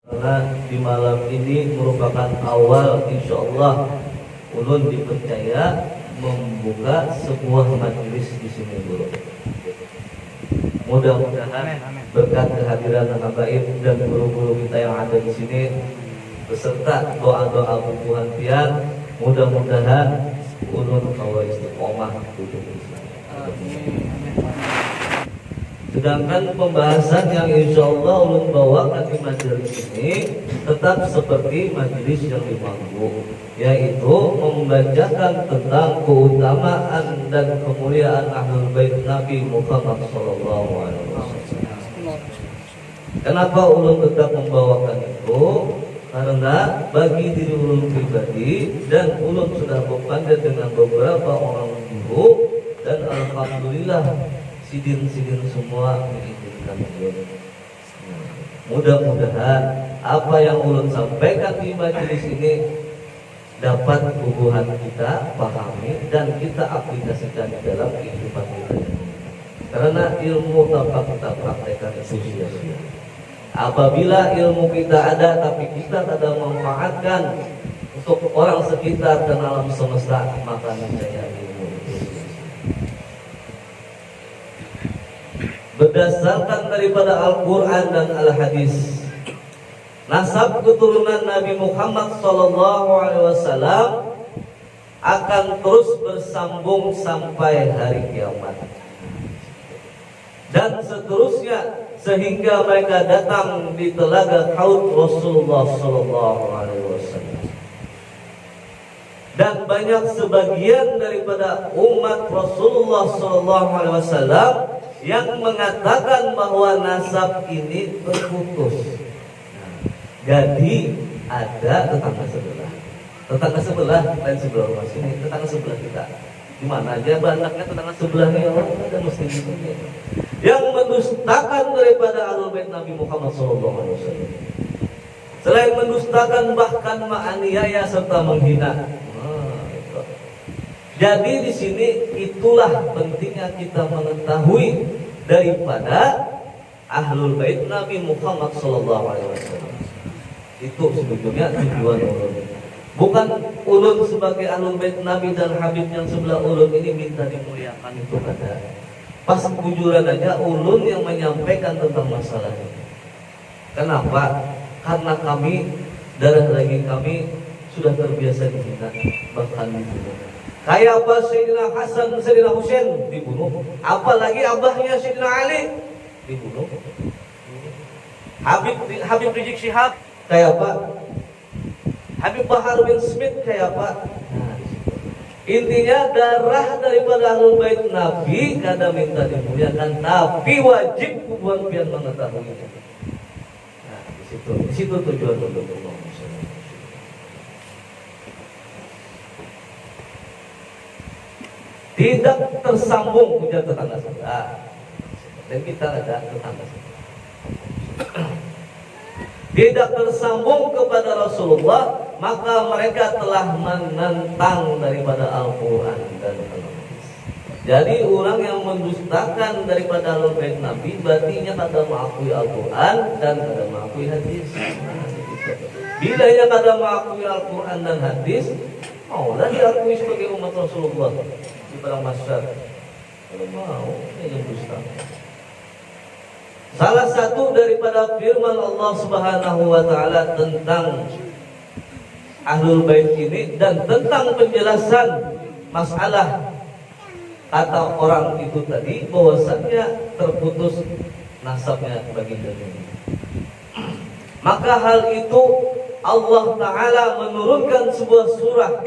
Karena di malam ini merupakan awal insyaallah ulun dipercaya membuka sebuah majelis di sini dulu. Mudah-mudahan berkat kehadiran habaib dan guru-guru kita yang ada di sini beserta doa-doa bubuhan pian, mudah-mudahan ulun bawa istiqomah duduk di sini. Sedangkan pembahasan yang insyaallah ulun bawakan di majelis ini tetap seperti majelis yang di Manggu, yaitu membacakan tentang keutamaan dan kemuliaan Ahlul Bait Nabi Muhammad sallallahu alaihi wasallam. Kenapa ulun tetap membawakan itu? Karena bagi diri ulun pribadi dan ulun sudah berpandai dengan beberapa orang guru dan alhamdulillah sidin-sidin semua mengizinkan ulun. Mudah-mudahan apa yang ulun sampaikan di majelis ini dapat hubungan kita pahami dan kita aplikasikan di dalam kehidupan kita. Karena ilmu tanpa kita praktekkan itu sia-sia. Apabila ilmu kita ada tapi kita tidak memanfaatkan untuk orang sekitar dan alam semesta, maka niscaya ilmu itu sia-sia. Berdasarkan daripada Al-Quran dan Al-Hadis, nasab keturunan Nabi Muhammad SAW akan terus bersambung sampai hari kiamat dan seterusnya sehingga mereka datang di telaga haud Rasulullah SAW. Dan banyak sebagian daripada umat Rasulullah SAW yang mengatakan bahwa nasab ini terputus. Jadi ada tetangga sebelah lain sebelah rumah sini, tetangga sebelah kita. Di mana aja banyaknya tetangga sebelahnya orang ada muslim yang mendustakan daripada Ahlul Bait Nabi Muhammad SAW. Selain mendustakan bahkan menganiaya serta menghina. Jadi di sini itulah pentingnya kita mengetahui daripada Ahlul Bait Nabi Muhammad SAW. Itu sebetulnya tujuan ulun. Bukan ulun sebagai Ahlul Bait Nabi dan Habib yang sebelah ulun ini minta dimuliakan, itu kada. Pas kujuran aja ulun yang menyampaikan tentang masalah ini. Kenapa? Karena kami, darah daging kami sudah terbiasa dihina, bahkan dibunuh. Kayak apa Sayyidina Hasan, Sayyidina Husain dibunuh, apalagi abahnya Sayyidina Ali dibunuh. Habib Rizik Syihab kayak apa? Habib Bahar bin Smith kayak apa? Intinya darah daripada Ahlul Bait Nabi kada minta dimuliakan, tapi wajib kubuan pian mengetahuinya. Nah, di situ tujuan untuk Allah. Tidak tersambung punya tetangga sebelah, dan kita ada tetangga sebelah. Tidak tersambung kepada Rasulullah, maka mereka telah menentang daripada Al-Quran dan Al-Hadis. Jadi orang yang mendustakan daripada Ahlul Bait Nabi berarti kada mengakui Al-Quran dan kada mengakui hadis. Bila ia kada mengakui Al-Quran dan hadis, maulah diakui sebagai umat Rasulullah di padang mahsyar. Kalau mau, yang dusta. Salah satu daripada firman Allah Subhanahu wa taala tentang Ahlul Bait ini dan tentang penjelasan masalah kata orang itu tadi bahwasannya terputus nasabnya bagi diri. Maka hal itu Allah taala menurunkan sebuah surah,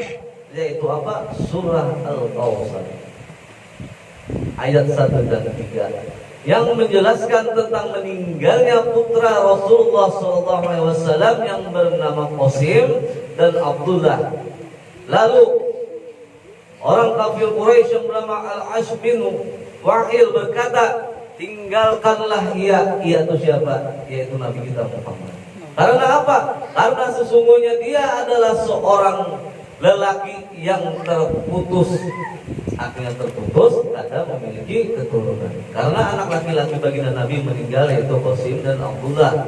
yaitu apa? Surah Al-Kautsar ayat 1 dan 3 yang menjelaskan tentang meninggalnya putra Rasulullah SAW yang bernama Qasim dan Abdullah. Lalu orang kafir Quraisy yang bernama Al-Ash bin Wa'il berkata, tinggalkanlah ia itu siapa? Yaitu Nabi kita Muhammad. Karena apa? Karena sesungguhnya dia adalah seorang lelaki yang terputus. Akhirnya terputus, ada memiliki keturunan. Karena anak laki-laki baginda Nabi meninggal, yaitu Qasim dan Abdullah.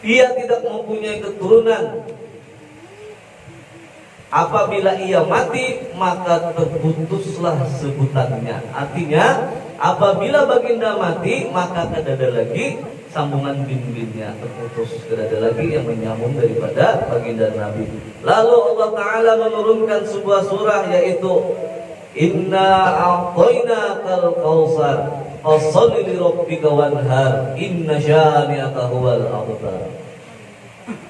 Ia tidak mempunyai keturunan. Apabila ia mati, maka terputuslah sebutannya. Artinya, apabila baginda mati, maka tidak ada lagi sambungan bin-binnya, terputus. Tidak ada lagi yang menyambung daripada baginda Nabi. Lalu Allah Ta'ala menurunkan sebuah surah, yaitu Inna a'tainakal kautsar fasholli li rabbika wanhar inna syani'aka huwal abtar.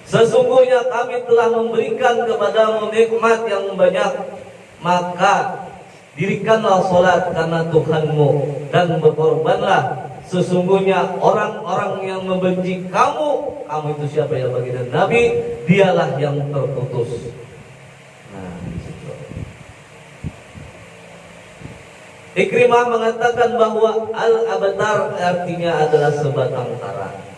Sesungguhnya kami telah memberikan kepadamu nikmat yang banyak, maka dirikanlah salat karena Tuhanmu dan berkorbanlah. Sesungguhnya orang-orang yang membenci kamu itu siapa ya baginda Nabi? Dialah yang terputus. Nah, Ikrimah mengatakan bahwa al-abtar artinya adalah sebatang kara.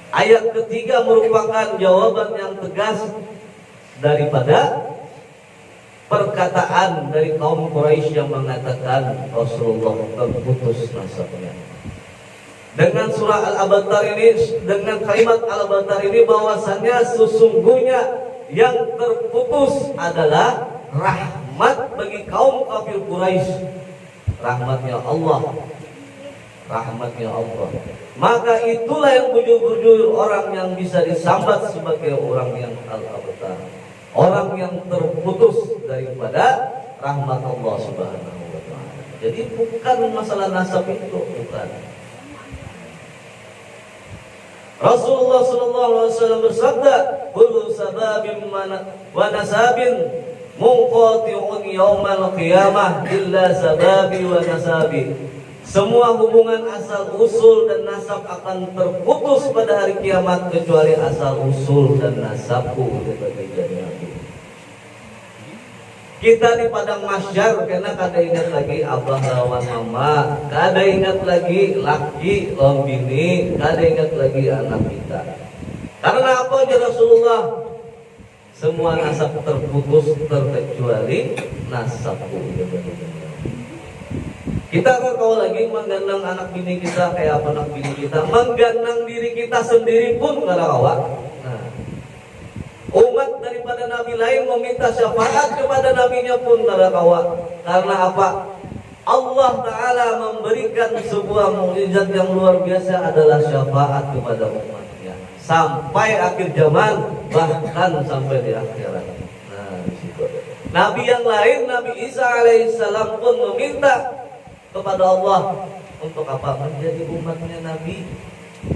Ayat ketiga merupakan jawaban yang tegas daripada perkataan dari kaum Quraisy yang mengatakan Rasulullah terputus nasabnya. Dengan surah Al-Abtar ini, dengan kalimat Al-Abtar ini, bahwasannya sesungguhnya yang terputus adalah rahmat bagi kaum kafir Quraisy. Rahmatnya Allah. Rahmatnya Allah. Maka itulah yang bujur-bujur orang yang bisa disambat sebagai orang yang al-abtar, orang yang terputus daripada rahmat Allah Subhanahu wa ta'ala. Jadi bukan masalah nasab itu, bukan. Rasulullah sallallahu alaihi wasallam bersabda, "Kullu sababin wa nasabin munqati'un yaumal qiyamah illa sababi wa nasabi." Semua hubungan asal usul dan nasab akan terputus pada hari kiamat kecuali asal usul dan nasabku. Kita di padang mahsyar karena kada ingat lagi abah lawan mama, kada ingat lagi laki lawan bini, kada ingat lagi anak kita. Karena apa ya Rasulullah? Semua nasab terputus terkecuali nasabku. Kita kan kalau lagi menggandang anak bini kita kayak apa anak bini kita, menggandang diri kita sendiri pun nggak ada kawan. Nah, umat daripada nabi lain meminta syafaat kepada nabinya pun nggak ada kawan. Karena apa? Allah Ta'ala memberikan sebuah mukjizat yang luar biasa adalah syafaat kepada umatnya sampai akhir zaman, bahkan sampai di akhirat. Nah, disitu. Nabi yang lain, Nabi Isa alaihissalam pun meminta kepada Allah untuk apa? Menjadi umatnya Nabi,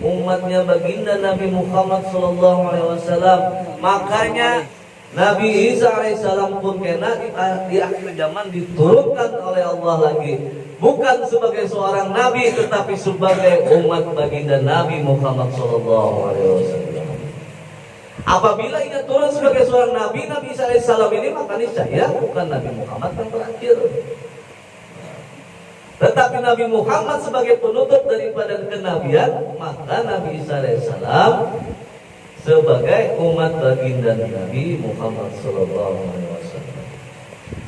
umatnya baginda Nabi Muhammad sallallahu alaihi wasallam. Makanya Nabi Isa alaihissalam pun kena di akhir zaman diturunkan oleh Allah lagi, bukan sebagai seorang nabi tetapi sebagai umat baginda Nabi Muhammad sallallahu alaihi wasallam. Apabila ia turun sebagai seorang nabi, Nabi Isa alaihissalam ini maka niscaya bukan Nabi Muhammad yang terakhir. Tetapi Nabi Muhammad sebagai penutup daripada kenabian, maka Nabi Isa alaihissalam sebagai umat baginda Nabi Muhammad sallallahu alaihi wasallam.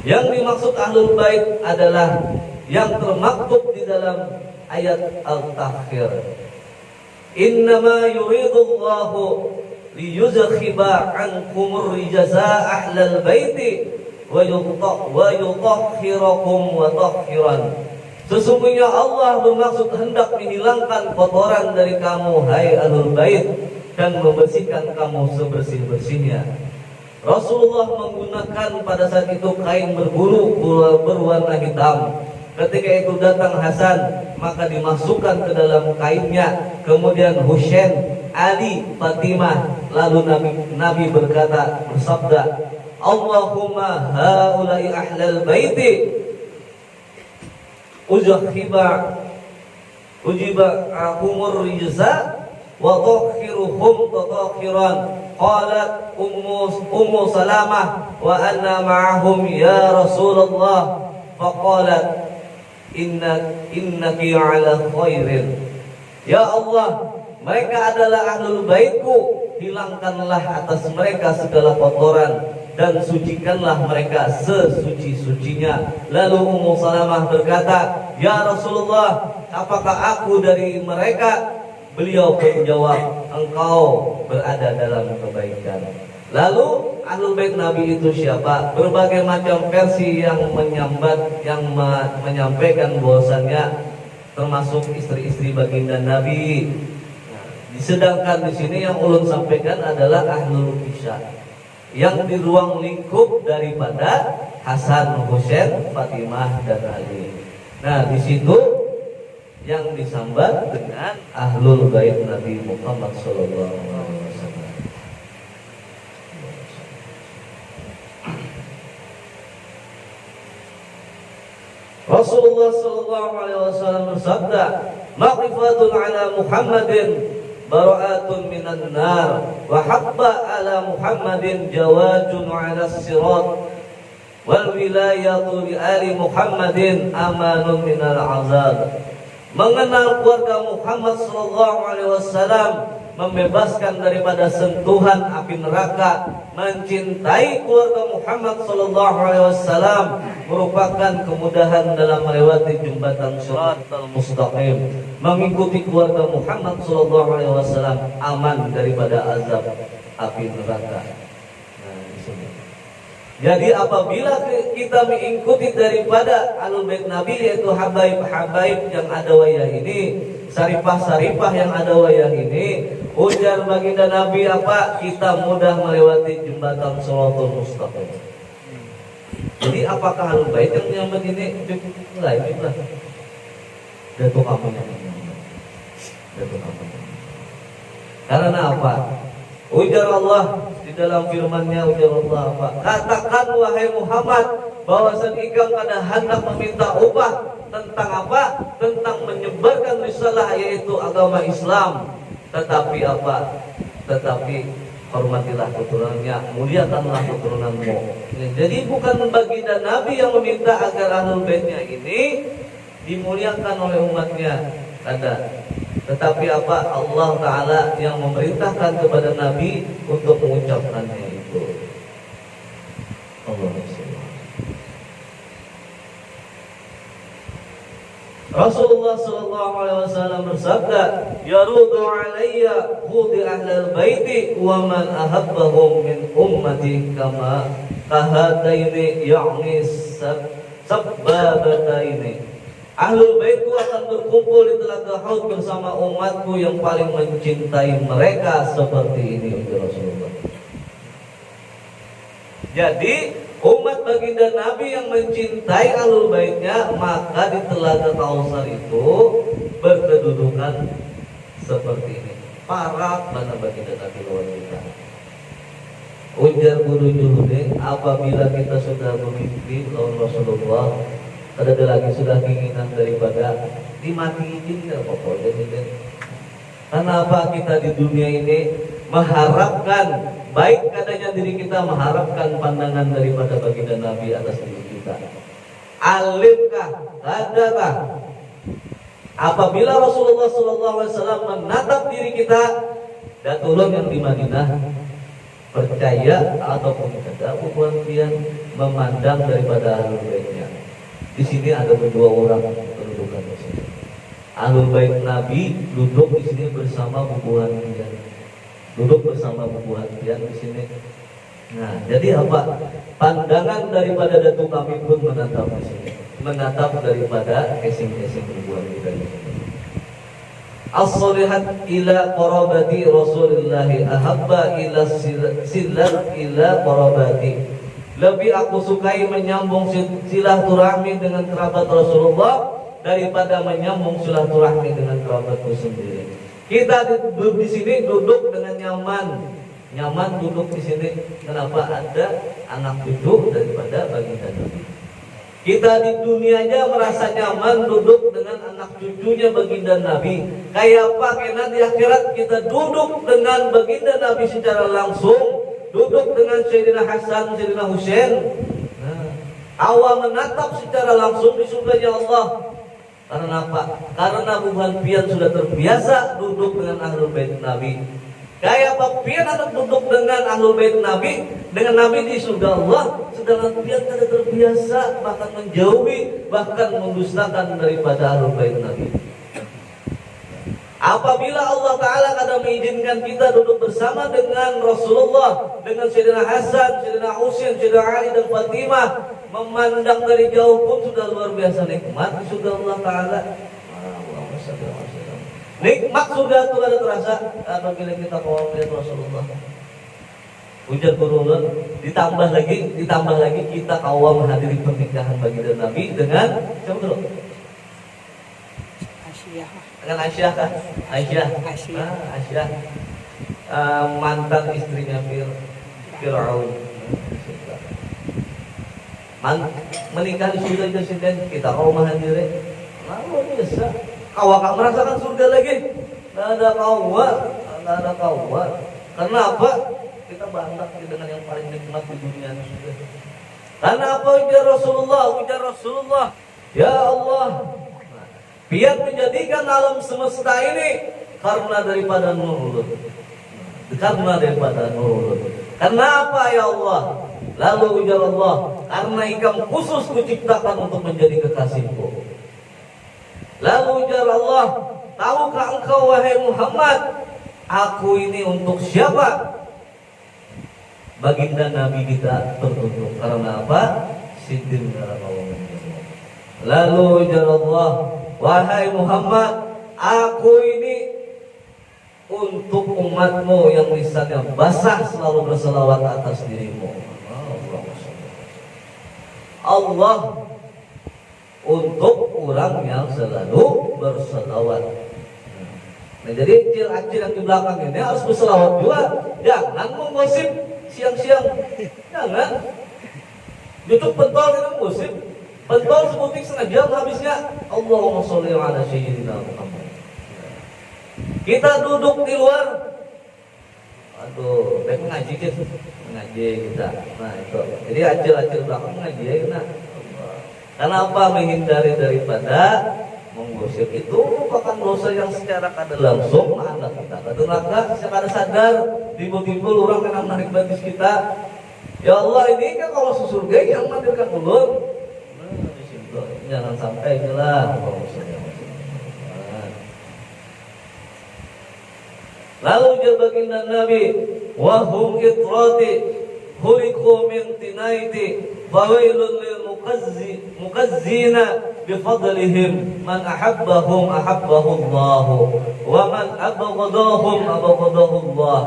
Yang dimaksud Ahlul Bait adalah yang termaktub di dalam ayat Al-Tahfir. Innama yuridullahu liyuzkhiba ankumur rijza ahlal baiti wa yutahhirakum wa tahhiran. Sesungguhnya Allah bermaksud hendak menghilangkan kotoran dari kamu, hai Ahlul Bait, dan membersihkan kamu sebersih-bersihnya. Rasulullah menggunakan pada saat itu kain berbulu berwarna hitam. Ketika itu datang Hasan, maka dimasukkan ke dalam kainnya. Kemudian Husain, Ali, Fatimah. Lalu Nabi berkata, bersabda, Allahumma haulai ahlal baiti ujiba ahumur rijza wa tahhiruhum tatahhiran. Qalat ummu Salamah wa anna ma'ahum ya Rasulullah. Faqalat innaki ala khairin. Ya Allah, mereka adalah ahlul baitku, hilangkanlah atas mereka segala kotoran dan sucikanlah mereka sesuci-sucinya. Lalu Ummu Salamah berkata, ya Rasulullah, apakah aku dari mereka? Beliau pun menjawab, engkau berada dalam kebaikan. Lalu Ahlul Bait Nabi itu siapa? Berbagai macam versi yang menyampaikan bahwasannya termasuk istri-istri baginda Nabi. Sedangkan di sini yang ulun sampaikan adalah Ahlul Isya, yang di ruang lingkup daripada Hasan, Husain, Fatimah dan Ali. Nah, di situ yang disambat dengan Ahlul Bait Nabi Muhammad sallallahu alaihi wasallam. Rasulullah sallallahu alaihi wasallam bersabda, "Maqifatun ala Muhammadin bara'atun minan nar wa habba ala Muhammadin jawajun ala sirat wal wilayatu li ali Muhammadin amanun minal azab." Mengenal keluarga Muhammad sallallahu alaihi wasallam membebaskan daripada sentuhan api neraka. Mencintai keluarga Muhammad sallallahu alaihi wasallam merupakan kemudahan dalam melewati jembatan Shiratal Mustaqim. Mengikuti keluarga Muhammad sallallahu alaihi wasallam aman daripada azab api neraka. Nah, di sini. Jadi apabila kita mengikuti daripada Ahlul Bait Nabi, yaitu habaib-habaib yang ada wayah ini, saripah-saripah yang ada wayah ini, ujar baginda Nabi apa? Kita mudah melewati jembatan Shiratal Mustaqim. Jadi apakah Ahlul Bait yang begini? Mulai kita. Datuk apa yang Datuk apa? Karena apa? Ujar Allah di dalam firman-Nya, ujar Allah apa? Katakan wahai Muhammad, bahwasan engkau kada hendak meminta upah tentang apa? Tentang menyebarkan risalah, yaitu agama Islam. Tetapi apa? Tetapi hormatilah keturunannya, muliakanlah keturunanmu. Jadi bukan baginda Nabi yang meminta agar Ahlul Baitnya ini dimuliakan oleh umatnya, ada. Tetapi apa? Allah Ta'ala yang memerintahkan kepada Nabi untuk mengucapkannya itu. Allah Rasulullah sallallahu alaihi wasallam bersabda, "Yarudu alayya khudi ahlal baiti wa man ahabbahum min ummati kama kahataini ya'ni sabbabataini." Ahlul Baitku akan berkumpul di telaga Haud bersama umatku yang paling mencintai mereka seperti ini, ujar Rasulullah. Jadi umat baginda Nabi yang mencintai Ahlul Baitnya, maka di telaga Kausar itu berkedudukan seperti ini. Para mana baginda Nabi lawan kita. Ujar guru Juhudi, apabila kita sudah memimpi lawan Rasulullah, ada lagi sudah keinginan daripada dimatiin ya pokoknya ini. Karena apa? Kita di dunia ini mengharapkan baik katanya diri kita, mengharapkan pandangan daripada baginda Nabi atas diri kita. Alimkah, adakah? Apabila Rasulullah SAW menatap diri kita, datulun yang di Madinah percaya ataupun tidak, kemudian memandang daripada Ahlul Baitnya. Di sini ada kedua orang kedudukan di sini. Ahlul Bait Nabi duduk di sini bersama bubuhan dia. Duduk bersama bubuhan dia di sini. Nah, jadi apa? Pandangan daripada Datuk kami pun menatap di sini. Menatap daripada casing-casing bubuhan kita di sini. As-solihat ila qarabati Rasulillah ahabba ila silat ila qarabati. Lebih aku sukai menyambung silaturahmi dengan kerabat Rasulullah daripada menyambung silaturahmi dengan kerabatku sendiri. Kita duduk di sini duduk dengan nyaman duduk di sini. Kenapa? Ada anak cucu daripada baginda Nabi. Kita di dunia aja merasa nyaman duduk dengan anak cucunya baginda Nabi. Kayak apa? Karena di akhirat kita duduk dengan baginda Nabi secara langsung. Duduk dengan Sayyidina Hasan, Sayyidina Husain. Awal menatap secara langsung di surganya Allah. Karena apa? Karena bukan pian sudah terbiasa duduk dengan Ahlul Bait Nabi. Kayak apa pian anak duduk dengan Ahlul Bait Nabi, dengan Nabi di surga Allah, sedangkan pian tidak terbiasa, bahkan menjauhi, bahkan mendustakan daripada Ahlul Bait Nabi. Apabila Allah Ta'ala kadang mengizinkan kita duduk bersama dengan Rasulullah, dengan Sayyidina Hasan, Sayyidina Husain, Sayyidina Ali dan Fatimah, memandang dari jauh pun sudah luar biasa nikmat sudah Allah Ta'ala. Nikmat sudah itu ada terasa apabila kita mau melihat Rasulullah. Hujan turun, ditambah lagi kita kawal menghadiri pernikahan baginda Nabi dengan siapa dulu? Dengan Aisyah kan? Aisyah. Mantan istrinya Fir'aun. Menikah di surga presiden kita kau menghadiri. Lalu biasa. Kau akan merasakan surga lagi. Tidak ada kawat. Kenapa? Kita bandak dengan yang paling nikmat di dunia surga. Karena apa? Ujar Rasulullah. Ya Allah, biar menjadikan alam semesta ini karena daripada nurul. Karena apa ya Allah? Lalu ujar Allah, karena ikam khusus kuciptakan untuk menjadi kekasihku. Lalu ujar Allah, tahukah engkau wahai Muhammad, aku ini untuk siapa? Baginda Nabi kita tertutup. Karena apa? Sidin karena Allah. Lalu ujar Allah, wahai Muhammad, aku ini untuk umatmu yang lisannya basah selalu berselawat atas dirimu. Allah untuk orang yang selalu berselawat. Nah, jadi acil yang di belakang ini harus berselawat juga. Jangan menggosip siang-siang. Jangan. Youtube pentol kita menggosip. Pentol sebutik setengah jam habisnya. Allahumma sholli ala sayyidina Muhammad. Kita duduk di luar. Aduh, baik ngaji kita. Nah itu. Jadi acil belakang ngaji ya kita. Karena apa? Menghindari daripada menggosip itu merupakan dosa yang secara kada langsung anak kita ke neraka secara sadar. Timbul-timbul orang kena menarik batis kita. Ya Allah, ini kan kalau surga yang mandirkan ulun. Jangan sampai jelas. Lalu dia baginda Nabi, wahum itrati huliku min tinaiti fawailun lil mukazzina bifadlihim man ahabbahum ahabbahullah wa man abghadahum abghadahullah.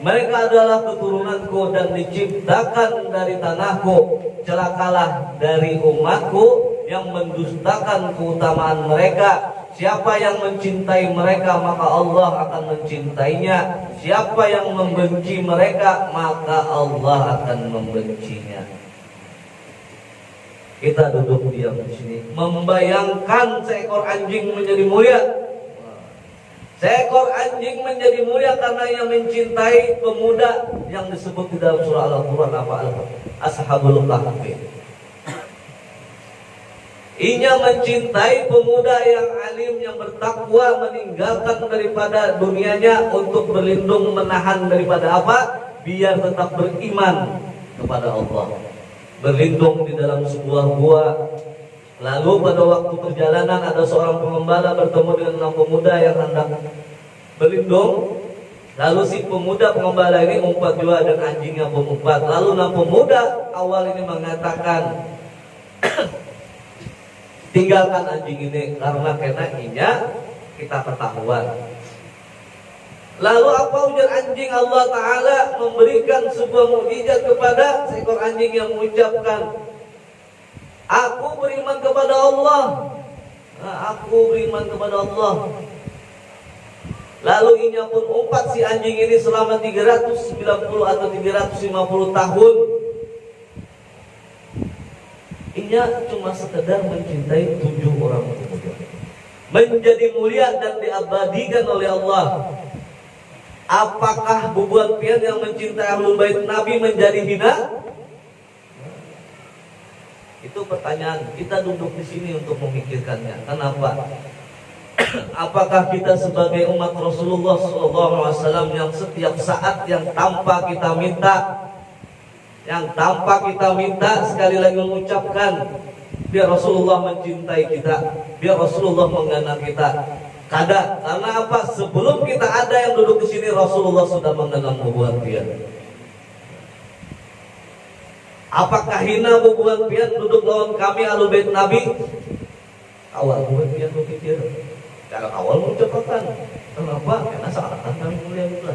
Mereka adalah keturunanku dan diciptakan dari tanahku. Celakalah dari umatku yang mendustakan keutamaan mereka. Siapa yang mencintai mereka, maka Allah akan mencintainya. Siapa yang membenci mereka, maka Allah akan membencinya. Kita duduk diam di sini, membayangkan seekor anjing menjadi mulia. Seekor anjing menjadi mulia karena ia mencintai pemuda yang disebut di dalam surah Al-Quran apa? Ashabul Kahfi. Ia mencintai pemuda yang alim, yang bertakwa, meninggalkan daripada dunianya untuk berlindung, menahan daripada apa? Biar tetap beriman kepada Allah. Berlindung di dalam sebuah gua. Lalu pada waktu perjalanan ada seorang pengembala bertemu dengan enam pemuda yang hendak berlindung. Lalu si pemuda pengembala ini umpat juga dan anjingnya pun umpat. Lalu enam pemuda awal ini mengatakan, tinggalkan anjing ini karena kenainya kita ketahuan. Lalu apa ujar anjing? Allah Ta'ala memberikan sebuah mukjizat kepada seekor anjing yang mengucapkan, aku beriman kepada Allah. Aku beriman kepada Allah. Lalu inya pun umpat si anjing ini selama 390 atau 350 tahun. Inya cuma sekedar mencintai 7 orang pemuda, menjadi mulia dan diabadikan oleh Allah. Apakah bubuan pian yang mencintai Ahlul Bait Nabi menjadi hina? Itu pertanyaan. Kita duduk di sini untuk memikirkannya. Kenapa? Apakah kita sebagai umat Rasulullah SAW yang setiap saat yang tanpa kita minta, sekali lagi mengucapkan, biar Rasulullah mencintai kita, biar Rasulullah mengenal kita, Kada, karena apa? Sebelum kita ada yang duduk di sini, Rasulullah sudah mengenal hubungan pian. Apakah hina hubungan pian duduk lawan kami Ahlul Bait Nabi? Awal hubungan pian berpikir, cara awal mengucapkan. Kenapa? Karena seakan kami mulia juga.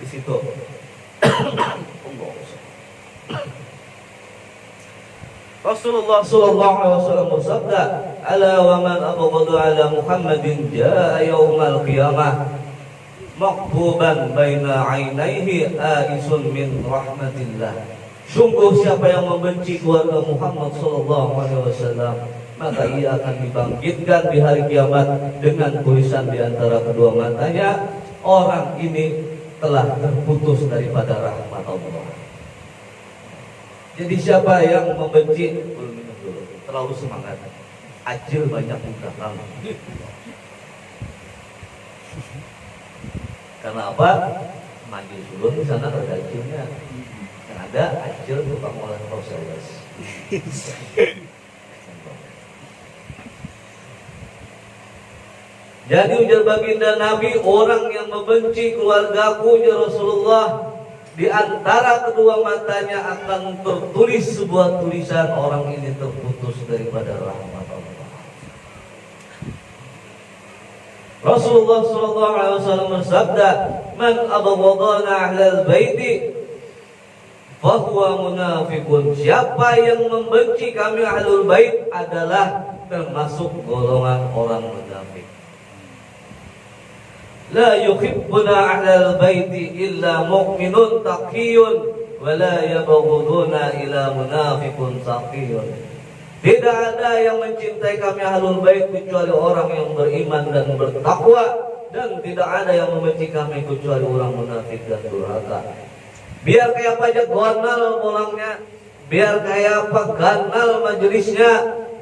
Di situ. Rasulullah sallallahu alaihi wasallam bersabda, "Ala wa man abghadu ala Muhammadin jaa yaumal qiyamah maqbuban baina 'ainaihi aisun min rahmatillah." Sungguh siapa yang membenci keluarga Muhammad sallallahu alaihi wasallam, maka ia akan dibangkitkan di hari kiamat dengan tulisan di antara kedua matanya, orang ini telah terputus daripada rahmat Allah. Jadi siapa yang membenci, terlalu semangat, ajil banyak di belakang. Karena apa? Maju dulu di sana ada ajilnya. Yang ada ajil tukang olah proses. Jadi ujar baginda Nabi, orang yang membenci keluargaku ya Rasulullah, di antara kedua matanya akan tertulis sebuah tulisan, orang ini terputus daripada rahmat Allah. Rasulullah sallallahu alaihi wasallam bersabda, "Man abghadana ahlal baiti fahuwa munafiqun." Siapa yang membenci kami Ahlul Bait adalah termasuk golongan orang munafik. La yuhibbuna ahlal baiti illa mu'minun taqiyun wa la yabghuduna ila munafiqun taqiyun. Tidak ada yang mencintai kami Ahlul Bait kecuali orang yang beriman dan bertakwa, dan tidak ada yang membenci kami kecuali orang munafik dan durhaka. Biar kayak apa aja ganal pulangnya, biar kayak apa ganal majelisnya,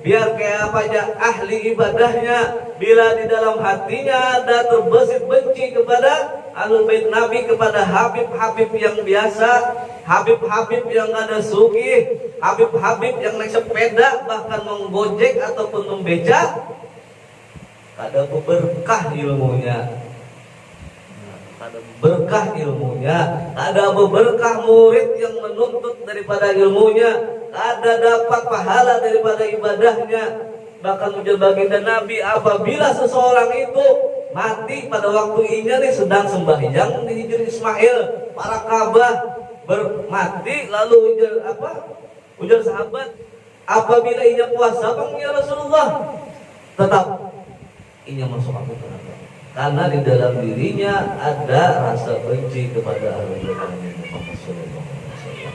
biar kayak apa aja ahli ibadahnya, bila di dalam hatinya ada terbesit benci kepada Ahlul Bait Nabi, kepada Habib-Habib yang biasa, Habib-Habib yang ada sugih, Habib-Habib yang naik sepeda bahkan menggojek ataupun membeca, ada berkah ilmunya, ada berkah ilmunya, ada berkah murid yang menuntut daripada ilmunya, ada dapat pahala daripada ibadahnya. Bahkan ujar baginda Nabi, apabila seseorang itu mati pada waktu inya nih sedang sembahyang di Hijr Ismail, para Ka'bah bermati, lalu ujar sahabat, apabila inya puasa bang ya Rasulullah, tetap inya masuk aku neraka, karena di dalam dirinya ada rasa benci kepada Ahlul Bait Muhammad sallallahu alaihi wasallam.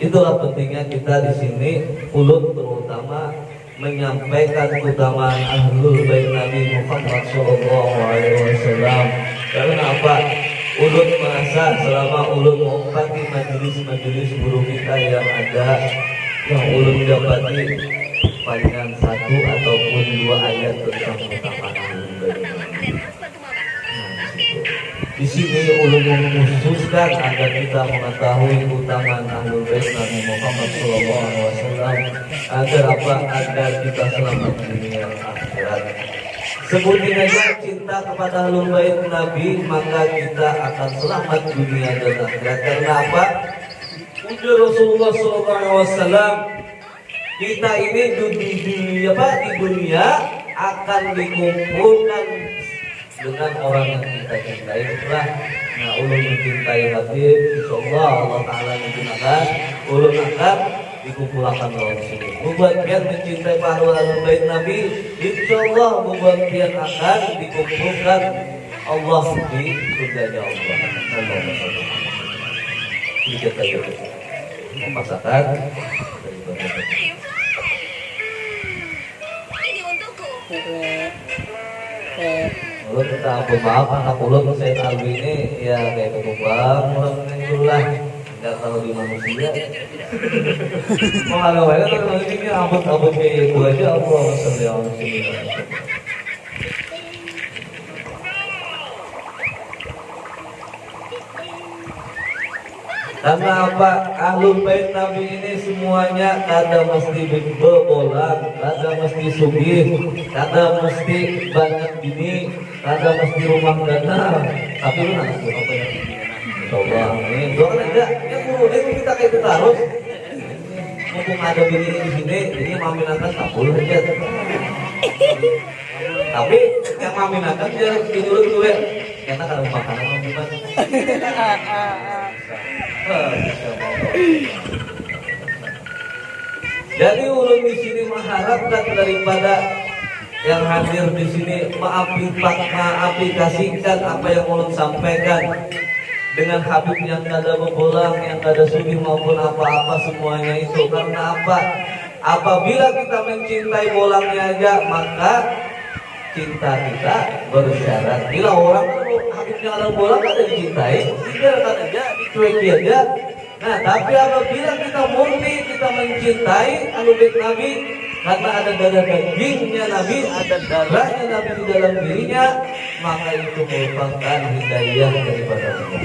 Itulah pentingnya kita di sini ulun terutama menyampaikan keutamaan Ahlul Bait Nabi Muhammad sallallahu alaihi wasallam. Karena apa? Ulun merasa selama ulun mengumpati majelis-majelis guru kita yang ada, yang ulun dapati palingan satu ataupun dua ayat tentang keutamaan Ahlul Bait Nabi. Di sini ulun mengkhususkan agar kita mengetahui keutamaan Ahlul Bait Nabi Muhammad sallallahu alaihi wasallam, agar apa? Agar kita selamat dunia akhirat. Sebutin aja cinta kepada Ahlul Bait Nabi, maka kita akan selamat dunia dan akhirat. Karena apa? Ujar Rasulullah sallallahu alaihi wasallam, kita ini di dunia akan dikumpulkan dengan orang yang kita cintai. Setelah ulun mencintai Habib, insyaallah Allah Ta'ala menggunakan ulun akan dikumpulkan oleh Rasulullah. Buat pian mencintai para Ahlul Bait Nabi, insyaallah buat pian akan dikumpulkan Allah di surganya Allah. Kita memaksakan ulun minta ampun, maaf anak ulun saya tahu ini ya kayak kebubang ulun itulah nggak tahu di manusia. Mau ada wae kan ini ampun kayak itu aja, Allah sallallahu alaihi wasallam. Karena apa? Ahlul Bait Nabi ini semuanya kada mesti bebolan, kada mesti sugih, kada mesti banyak bini, kada mesti rumah dana. Tapi lu nangis apa ya? Coba, ini doang aja. Ya guru ini kita kayak kita harus. Mumpung ada bini di sini, jadi maminakan kabul aja. Tapi yang maminakan dia bini dulu ya. Karena kalau makanan gimana? Jadi ulun di sini mengharapkan daripada yang hadir di sini mengaplikasikan apa yang ulun sampaikan dengan Habib yang kada berbolang, yang kada sugih maupun apa-apa semuanya itu. Karena apa? Apabila kita mencintai bolangnya aja, maka cinta kita bersyarat. Bila orang Habibnya ada bolang kada dicintai, dibiarkan aja, dicueki aja. Nah, tapi apabila kita murni, kita mencintai Ahlul Bait Nabi, karena ada darah dagingnya Nabi, ada darahnya Nabi di dalam dirinya, maka itu merupakan hidayah daripada Allah.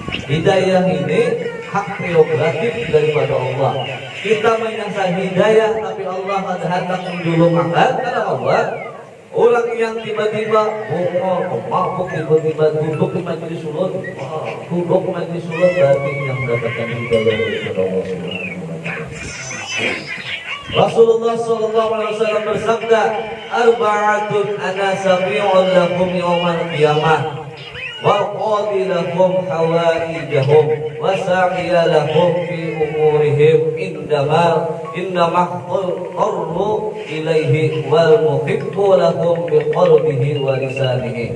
Hidayah ini hak prerogatif daripada Allah. Kita menyangka hidayah, tapi Allah ada hendak menjulumakan karena Allah. Orang yang tiba-tiba mabuk, tiba-tiba duduk di majelis ulun, duduk di majelis ulun berarti yang mendapatkan hidayah daripada Allah Subhanahu wa taala. Rasulullah sallallahu alaihi wasallam bersabda, "Arba'atun ana safi'un lakum yaumal qiyamah wa qadi lahum hawaijahum wa sa'iya lahum fi umurihim innama qarru ilaihi wal muhibbu lahum biqalbihi wa lisanihi."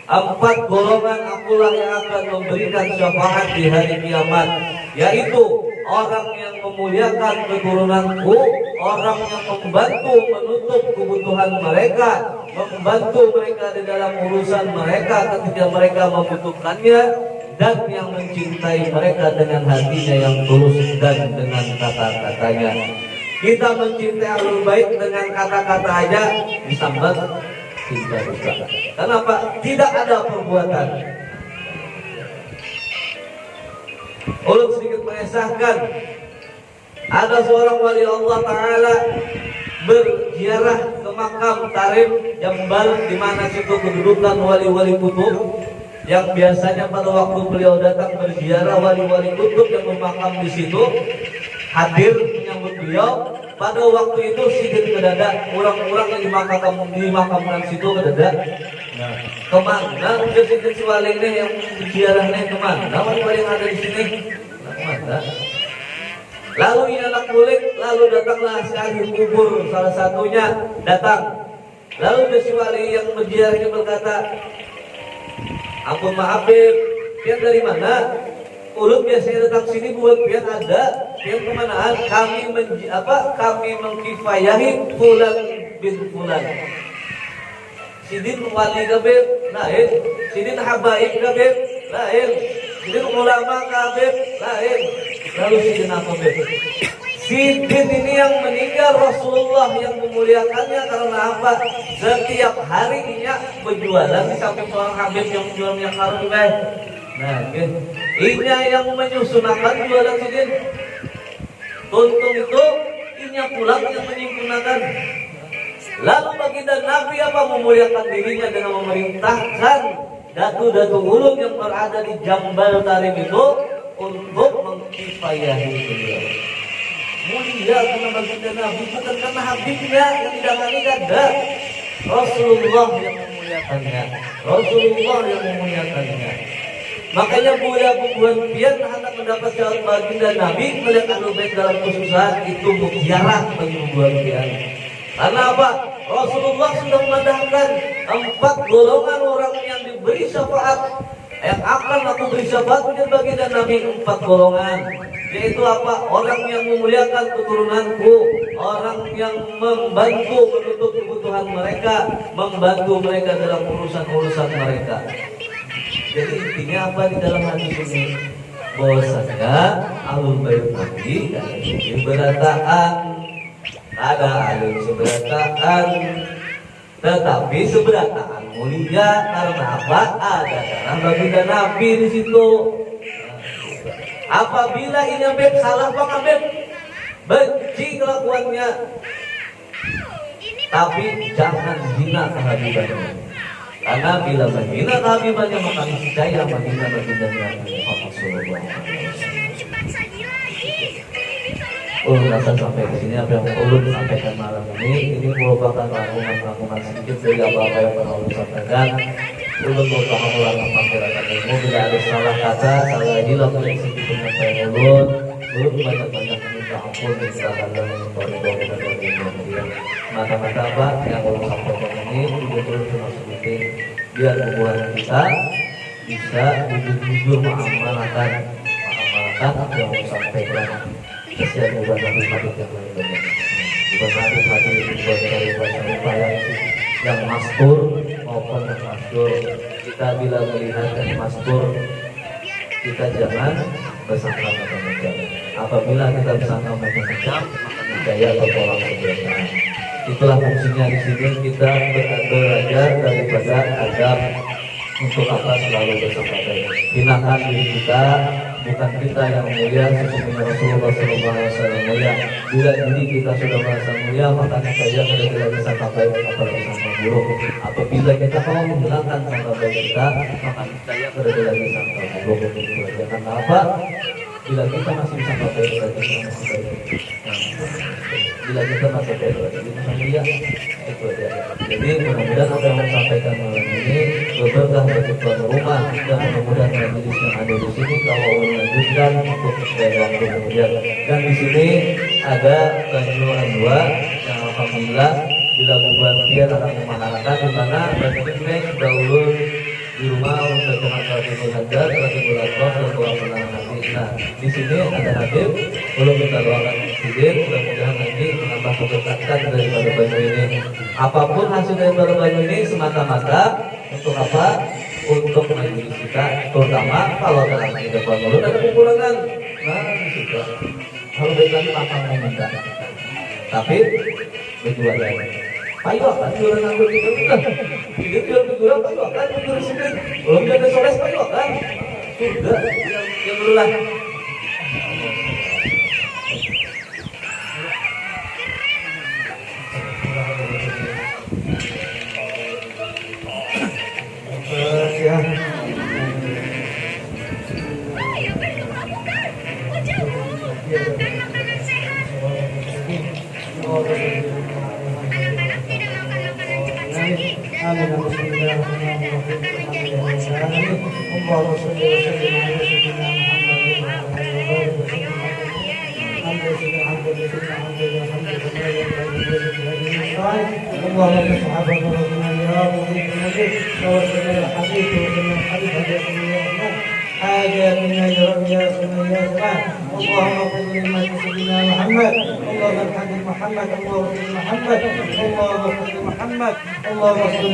4 golongan akulah yang akan memberikan syafaat di hari kiamat, yaitu orang yang memuliakan keturunanku, orang yang membantu menutup kebutuhan mereka, membantu mereka di dalam urusan mereka ketika mereka membutuhkannya, dan yang mencintai mereka dengan hatinya yang tulus dan dengan kata-katanya. Kita mencintai Ahlul Bait dengan kata-kata aja disambat cinta dusta. Kenapa? Tidak ada perbuatan. Ulun sedikit mengesahkan, ada seorang wali Allah Ta'ala berziarah ke makam Tarim Jambal, di mana situ kedudukan wali-wali kutub yang biasanya pada waktu beliau datang berziarah, wali-wali kutub yang bermakam di situ hadir menyambut beliau. Pada waktu itu sidin kedadak, orang-orang yang dimakamkan situ kedadak. Nah, kemana sidin si wali ini yang berziarahnya kemana? Wali-wali yang ada di sini kemana? Lalu ia anak kulit, lalu datanglah si ahli kubur salah satunya datang. Lalu si wali yang berziarah berkata, "Ampun maaf, pian dari mana? Ulun biasanya datang sini buat pian ada, pian kemanaan? Kami mengkifayahi fulan bin fulan." Sidin wali kabeh lain, sidin habaib kabeh lain, sidin ulama kabeh lain. Lalu sidin apa kabeh? Sidin ini yang meninggal Rasulullah yang memuliakannya karena apa? Setiap harinya berjualan di samping seorang habib yang menjual minyak harum guys. Nah, inya yang menyusunakan jualan sidin. Tuntung itu inya pulang yang menyempurnakan. Lalu baginda Nabi apa memuliakan dirinya dengan memerintahkan datu-datu ulun yang berada di Jambal Tarim itu untuk mengkifayahi beliau. Mulia karena baginda Nabi, bukan karena habibnya yang didangani kada. Rasulullah yang memuliakannya, Rasulullah yang memuliakannya. Makanya Buya Bubuan pian hendak mendapat jalan baginda Nabi melihat Ahlul Bait dalam kesusahan itu mukhiarah bagi Bubuan pian. Karena apa? Rasulullah sudah memadahkan 4 golongan orang yang diberi syafaat, yang akan aku beri syafaat menjadi baginda Nabi. 4 golongan, yaitu apa? Orang yang memuliakan keturunanku, orang yang membantu menutup kebutuhan mereka, membantu mereka dalam urusan-urusan mereka. Jadi intinya apa di dalam hadis ini? Bahwasanya Ahlul Bait Nabi keberatan, ada alim seberataan, tetapi seberataan mulia karena apa? Ada darah baginda Nabi di situ. Apabila ini Habib salah, Bang Habib benci kelakuannya, Tapi jangan hina kehabibannya. Karena bila menghina kehabibannya maka niscaya menghina baginda Nabi Muhammad sallallahu alaihi wasallam. Rasa sampai di sini apa yang ulun sampaikan malam ini merupakan rangkuman sedikit dari apa-apa yang pernah ulun sampaikan. Ulun merupakan ulama panggilan ilmu. Bila ada salah kata, salah hilang dari segi penyampaian ulun banyak-banyak minta ampun, minta kadang mata-mata apa yang ulun sampaikan ini betul-betul termasuk penting biar hubungan kita bisa jujur mengamalkan apa yang ulun sampaikan. Kesian bukan hadis-hadis yang lain banyak, bukan hadis-hadis dari banyak yang mastur maupun yang mastur. Kita bila melihat yang mastur, kita jangan bersangka macam-macam. Apabila kita bersangka macam-macam, maka niscaya tertolak kebiasaan. Itulah fungsinya di sini kita belajar daripada adab. Untuk apa selalu bersangka baik. Hinakan diri kita, bukan kita yang mulia, sesungguhnya Rasulullah SAW mulia. Bila diri kita sudah merasa mulia, maka niscaya kita tidak bisa sangka baik, apalagi sangka buruk. Apabila kita mau menghilangkan sangka baik kita, maka niscaya kita tidak bisa sangka buruk. Karena apa? Bila kita masih bisa sangka baik, kita masih baik. Bila kita masih baik, kita masih mulia. Itu aja. Jadi mudah-mudahan apa yang saya sampaikan malam ini berkah bagi tuan rumah dan mudah-mudahan majelis yang ada di sini kalau melanjutkan untuk waktu kemudian. Dan di sini ada kejuruan dua yang alhamdulillah bila buat dia dalam memaharakan di mana bagaimana dahulu di rumah untuk teman sahabat belajar, sahabat belajar dan doa penanganan hati. Nah di sini ada Habib, belum kita doakan Sidin, mudah-mudahan nanti menambah keberkatan daripada baju ini. Apapun hasil daripada baju ini semata-mata untuk apa? Untuk majelis kita, terutama kalau dalam kehidupan mulut ada kekurangan. Nah disitu kalau baik lagi lapang meminta. Tapi berjuang lagi. Ayo akan jualan anggur kita sudah. Ini jual berjualan ayo akan jual sedikit. Belum jadi sores ayo akan. Sudah yang berulang.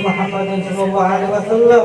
محمد صلى الله عليه وسلم.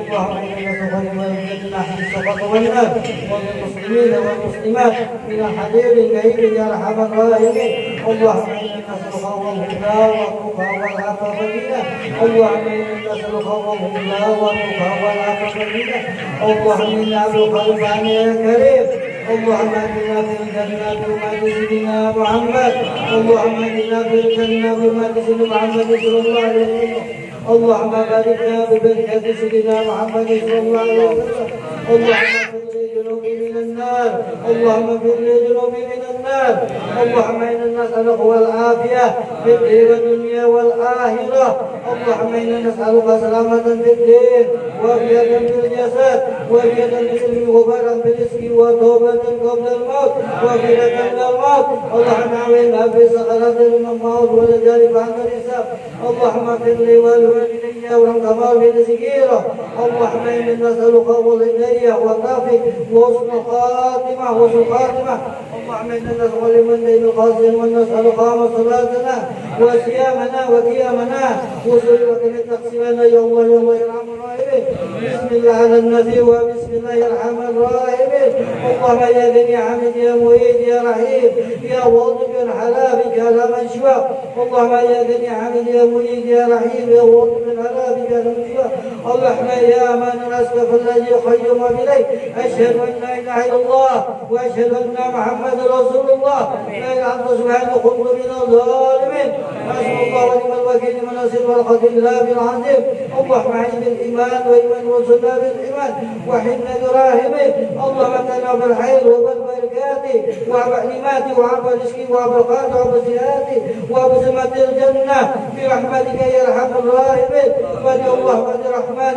اللهم إنا نسألك ولدنا في الصفات والنار والمسلمين والمسلمات من الحبيب الكريم يا أرحم الراحمين. اللهم إنا نسألك الهدى والتقى والعفاف والغنى. اللهم إنا نسألك الهدى والتقى والعفاف والغنى. اللهم إنا نسألك الرضوان يا كريم. اللهم اهدنا في الجنة بأمة سيدنا محمد. اللهم اهدنا في الجنة بأمة سيدنا محمد صلى الله عليه وسلم. اللهم باركنا ببركة سيدنا محمد صلى الله عليه وسلم. اللهم اغفر لي ذنوبي من النار. اللهم اغفر لي ذنوبي من النار. اللهم انا نسألك العافية في الدين والدنيا والآخرة. اللهم انا نسألك سلامة في الدين وعافية في الجسد وعافية في العلم وبرا في الرزق وتوبة قبل الموت وغفرة من الموت. اللهم اعنا في سكرات الموت والرجال بعد الحساب. اللهم اغفر لي ولوالدي وارحمهما في صغيرة. اللهم انا نسألك والهداية والتوفيق وحسن الخاتمة وحسن الخاتمة. اللهم انا نسأل من ليل القاسم ونسأل قام صلاتنا وصيامنا وقيامنا وسلوك من تقسيمنا يا الله يا الله يا ارحم الراحمين. بسم الله على النبي وبسم الله يا ارحم الراحمين. اللهم يا ذي حمد يا مهيد يا رحيم يا واضح الحلال يا لمن شفاء. اللهم يا ذي حمد يا مهيد يا رحيم يا واضح الحلال يا لمن شفاء. اللهم يا من نسكف الذي خيم اليك. اشهد ان لا اله الا الله واشهد ان محمد رسول الله. لا اله الا الله سبحانه كنت من الظالمين. حسبي الله ونعم الوكيل. وكيل مناصر والقد الله بالعظيم اللهم اعز بالإيمان وإيمان وصلنا بالإيمان وحنا دراهمه اللهم اتنا بالخير وبالبركات وبالنعمات وبالرزق وبالقات وبالزيادات وبسمة الجنة برحمتك يا أرحم الراحمين ودي الله ودي الرحمن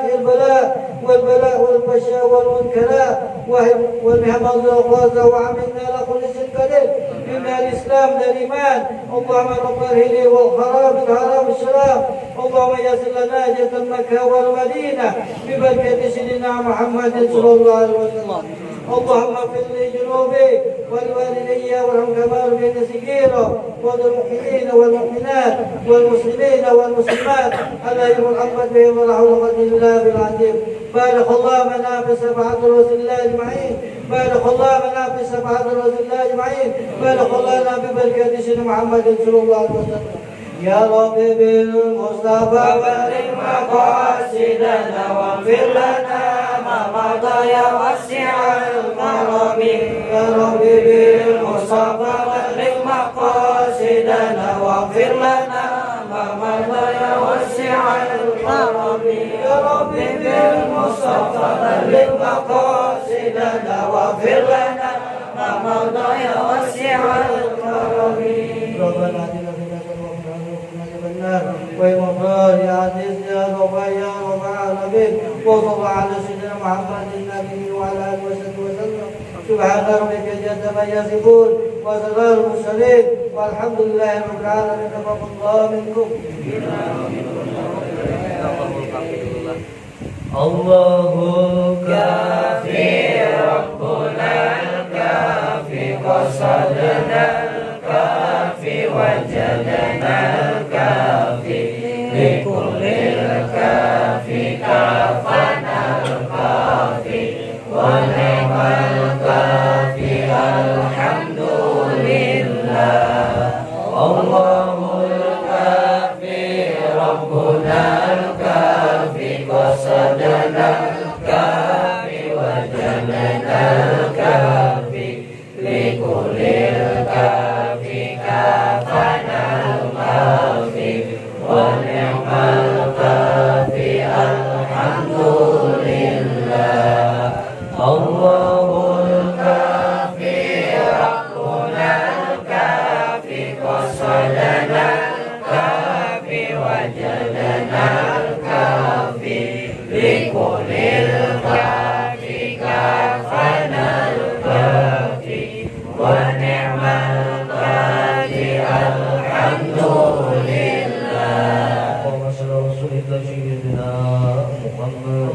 والبلاء والبشاء والمنكرات والنعم والغوث وعملنا على كل شيء قدير منا الإسلام والإيمان اللهم رب الهدي والخراب الهرم الشراب اللهم يسر لنا جنة مكة والمدينة ببركة سيدنا محمد صلى الله عليه وسلم اللهم اغفر لجنوبي ولوالدي وارحم كما ربياني صغيرا وللمؤمنين والمؤمنات والمسلمين والمسلمات الذين الأمة بهم ولا حول ولا قوة إلا بالعظيم بارك الله لنا في سبعة رسول الله أجمعين بارك الله لنا في سبعة رسول الله أجمعين بارك الله لنا ببركة سيدنا محمد صلى الله عليه وسلم يا رب بالمصطفى بلغ مقاصدنا واغفر لنا ما مضى يا واسع الكرم يا رب بالمصطفى بلغ مقاصدنا واغفر لنا ما مضى يا واسع الكرم يا رب بالمصطفى بلغ مقاصدنا واغفر لنا ما مضى يا واسع الكرم ربنا آتنا في النار ويمضى يا عزيز يا رب يا رب العالمين وصلى على سيدنا محمد النبي وعلى اله وصحبه وسلم سبحان ربك جل ما يصفون وسلام المرسلين والحمد لله رب العالمين تقبل الله منكم الله كافي ربنا الكافي قصدنا الكافي وجدنا الكافي لكل الكافي كافنا الكافي ونعم الكافي الحمد لله الله الكافي ربنا الكافي قصدنا الكافي وجدنا الكافي لكل الكافي كافنا الكافي ونعم الكافي الحمد لله الله الكافي ربنا الكافي قصدنا الكافي وجدنا الكافي لكل الكافي كافنا الكافي ونعم الكافي الحمد لله اللهم صل على رسول الله سيدنا محمد